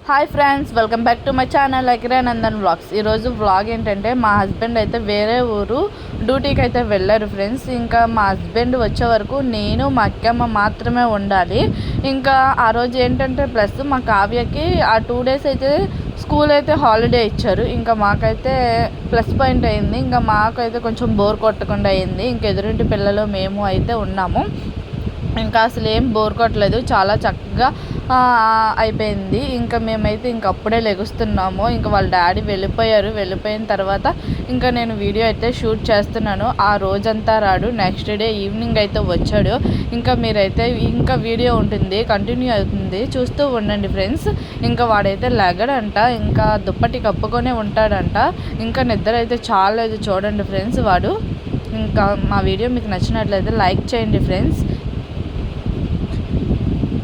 Hi friends, welcome back to my channel Akira Nandan vlogs. ఈరోజు vlog ఏంటంటే మా హస్బెండ్ అయితే వేరే ఊరు డ్యూటీకి అయితే వెళ్ళారు ఫ్రెండ్స్. ఇంకా మా హస్బెండ్ వచ్చే వరకు నేను మా అక్కమ్మ మాత్రమే ఉండాలి. ఇంకా ఆ రోజు ఏంటంటే ప్లస్ మా కావ్యకి ఆ 2 days అయితే స్కూల్ అయితే హాలిడే ఇచ్చారు. ఇంకా మాకైతే ప్లస్ పాయింట్ అయింది. ఇంకా మాకైతే కొంచెం బోర్ కొట్టకుండా అయింది. ఇంక ఎదురింటి పిల్లలు మేము అయితే ఉన్నాము. ఇంకా అసలు ఏం బోర్ కొట్టలేదు, చాలా చక్కగా అయిపోయింది. ఇంకా మేమైతే అప్పుడే లెగుస్తున్నాము. ఇంకా వాళ్ళ డాడీ వెళ్ళిపోయిన తర్వాత ఇంకా నేను వీడియో అయితే షూట్ చేస్తున్నాను. ఆ రోజంతా రాడు, నెక్స్ట్ డే ఈవినింగ్ అయితే వచ్చాడు. ఇంకా మీరైతే ఇంకా వీడియో ఉంటుంది, కంటిన్యూ అవుతుంది, చూస్తూ ఉండండి ఫ్రెండ్స్. ఇంకా వాడైతే లెగడంట, ఇంకా దుప్పటి కప్పుకొనే ఉంటాడంట. ఇంకా నిద్ర అయితే చాలేదు చూడండి ఫ్రెండ్స్ వాడు. ఇంకా మా వీడియో మీకు నచ్చినట్లయితే లైక్ చేయండి ఫ్రెండ్స్.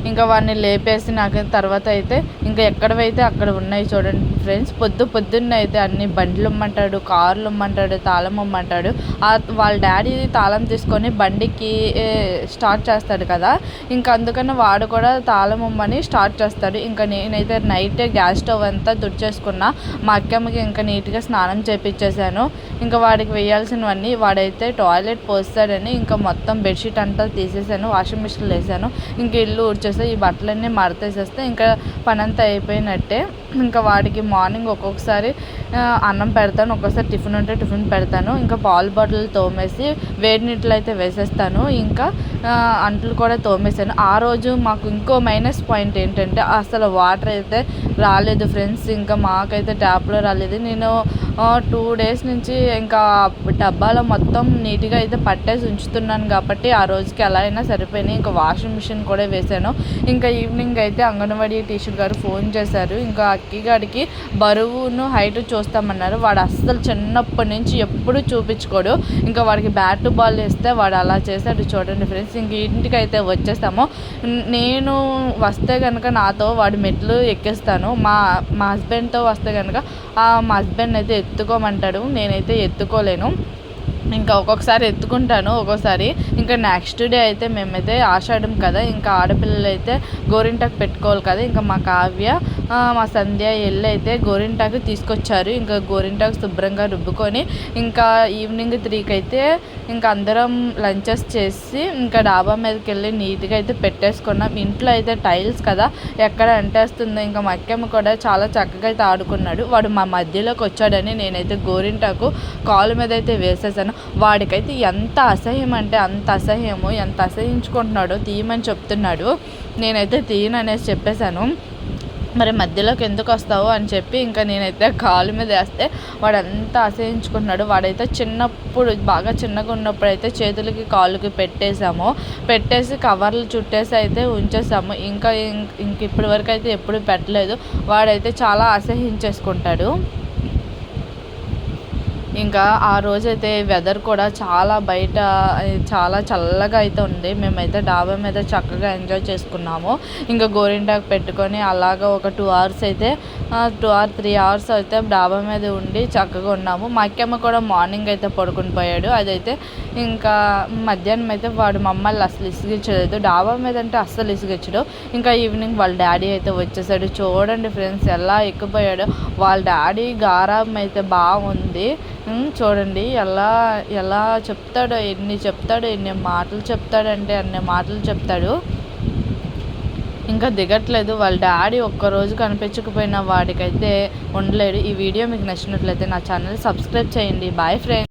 ఇంకా వాడిని లేపేసి నాకు తర్వాత అయితే ఇంకా ఎక్కడవైతే అక్కడ ఉన్నాయి చూడండి ఫ్రెండ్స్. పొద్దున్న అయితే అన్ని బండ్లు ఇమ్మంటాడు, కార్లు ఇమ్మంటాడు, తాళం ఇమ్మంటాడు. వాళ్ళ డాడీ తాళం తీసుకొని బండికి స్టార్ట్ చేస్తాడు కదా, ఇంకా అందుకని వాడు కూడా తాళం ఇమ్మని స్టార్ట్ చేస్తాడు. ఇంకా నేనైతే నైటే గ్యాస్ స్టవ్ అంతా తుడిచేసుకున్నా. మా అక్కమ్మకి ఇంకా నీట్గా స్నానం చేపించేశాను. ఇంకా వాడికి వేయాల్సినవన్నీ వాడైతే టాయిలెట్ పోస్తాడని ఇంకా మొత్తం బెడ్షీట్ అంతా తీసేసాను, వాషింగ్ మిషన్లో వేసాను. ఇంక ఇల్లు ఊడ్చేసి ఈ బట్టలన్నీ మడతేసేస్తే ఇంకా పని అంతా అయిపోయినట్టే. ఇంకా వాడికి మార్నింగ్ ఒక్కొక్కసారి అన్నం పెడతాను, ఒక్కొక్కసారి టిఫిన్ ఉంటే టిఫిన్ పెడతాను. ఇంకా పాలు బాటిల్ తోమేసి వేడి నీటిలో అయితే వేసేస్తాను. ఇంకా అంట్లు కూడా తోమేసాను. ఆ రోజు మాకు ఇంకో మైనస్ పాయింట్ ఏంటంటే అసలు వాటర్ అయితే రాలేదు ఫ్రెండ్స్. ఇంకా మాకైతే ట్యాప్లో రాలేదు. నేను 2 days నుంచి ఇంకా డబ్బాలో మొత్తం నీట్గా అయితే పట్టేసి ఉంచుతున్నాను కాబట్టి ఆ రోజుకి ఎలా అయినా సరిపోయినాయి. ఇంకా వాషింగ్ మిషన్ కూడా వేసాను. ఇంకా ఈవినింగ్ అయితే అంగన్వాడీ టీచర్ గారు ఫోన్ చేశారు. ఇంకా అక్కిగాడికి బరువును హైట్ చూస్తామన్నారు. వాడు అస్సలు చిన్నప్పటి నుంచి ఎప్పుడు చూపించుకోడు. ఇంకా వాడికి బ్యాట్ బాల్ వేస్తే వాడు అలా చేశాడు చూడండి ఫ్రెండ్స్. ఇంక ఇంటికి అయితే వచ్చేస్తాము. నేను వస్తే కనుక నాతో వాడి మెట్లు ఎక్కిస్తాను. మా హస్బెండ్తో వస్తే కనుక మా హస్బెండ్ అయితే ఎత్తుకోమంటాడు, నేనైతే ఎత్తుకోలేను. ఇంకా ఒక్కొక్కసారి ఎత్తుకుంటాను, ఒక్కోసారి. ఇంకా నెక్స్ట్ డే అయితే మేమైతే ఆషాఢం కదా, ఇంకా ఆడపిల్లలు అయితే గోరింటాకు పెట్టుకోవాలి కదా. ఇంకా మా కావ్య మా సంధ్య అయితే గోరింటాకు తీసుకొచ్చారు. ఇంకా గోరింటాకు శుభ్రంగా రుబ్బుకొని ఇంకా ఈవినింగ్ 3కి అయితే ఇంకా అందరం లంచెస్ చేసి ఇంకా డాబా మీదకి వెళ్ళి నీట్గా అయితే పెట్టేసుకున్నాం. ఇంట్లో అయితే టైల్స్ కదా, ఎక్కడ అంటేస్తుందో. ఇంకా మా అక్కమ్మ కూడా చాలా చక్కగా అయితే ఆడుకున్నాడు. వాడు మా మధ్యలోకి వచ్చాడని నేనైతే గోరింటాకు కాలు మీద అయితే వేసేసాను. వాడికైతే ఎంత అసహ్యం అంటే అంత అసహ్యము, ఎంత అసహ్యించుకుంటున్నాడో తీయమని చెప్తున్నాడు. నేనైతే తీయను అనేసి చెప్పేశాను. మరి మధ్యలోకి ఎందుకు వస్తావు అని చెప్పి ఇంకా నేనైతే కాలు మీద వేస్తే వాడు అంతా అసహించుకున్నాడు. వాడైతే చిన్నప్పుడు బాగా చిన్నగా ఉన్నప్పుడు అయితే చేతులకి కాళ్ళకి పెట్టేసి కవర్లు చుట్టేసి అయితే ఉంచేసాము. ఇంకా ఇప్పటి వరకు అయితే ఎప్పుడు పెట్టలేదు. వాడైతే చాలా అసహించేసుకుంటాడు. ఇంకా ఆ రోజైతే వెదర్ కూడా చాలా బయట చాలా చల్లగా అయితే ఉంది. మేమైతే డాబా మీద చక్కగా ఎంజాయ్ చేసుకున్నాము. ఇంకా గోరింటాకు పెట్టుకొని అలాగా ఒక 2 hours అయితే 2 or 3 hours అయితే డాబా మీద ఉండి చక్కగా ఉన్నాము. మా అక్కమ్మ కూడా మార్నింగ్ అయితే పడుకుని పోయాడు. అదైతే ఇంకా మధ్యాహ్నం అయితే వాడు మమ్మల్ని అసలు ఇసుగించలేదు. డాబా మీద అంటే అస్సలు ఇసుగించడు. ఇంకా ఈవినింగ్ వాళ్ళ డాడీ అయితే వచ్చేసాడు. చూడండి ఫ్రెండ్స్ ఎలా ఎక్కిపోయాడు. వాళ్ళ డాడీ గారాబం అయితే బాగుంది. చూడండి ఎలా చెప్తాడో, ఎన్ని మాటలు చెప్తాడంటే అన్ని మాటలు చెప్తాడు. ఇంకా దిగట్లేదు. వాళ్ళ డాడీ ఒక్కరోజు కనిపించకపోయినా వాడికైతే ఉండలేడు. ఈ వీడియో మీకు నచ్చినట్లయితే నా ఛానల్ సబ్స్క్రైబ్ చేయండి. Bye friends.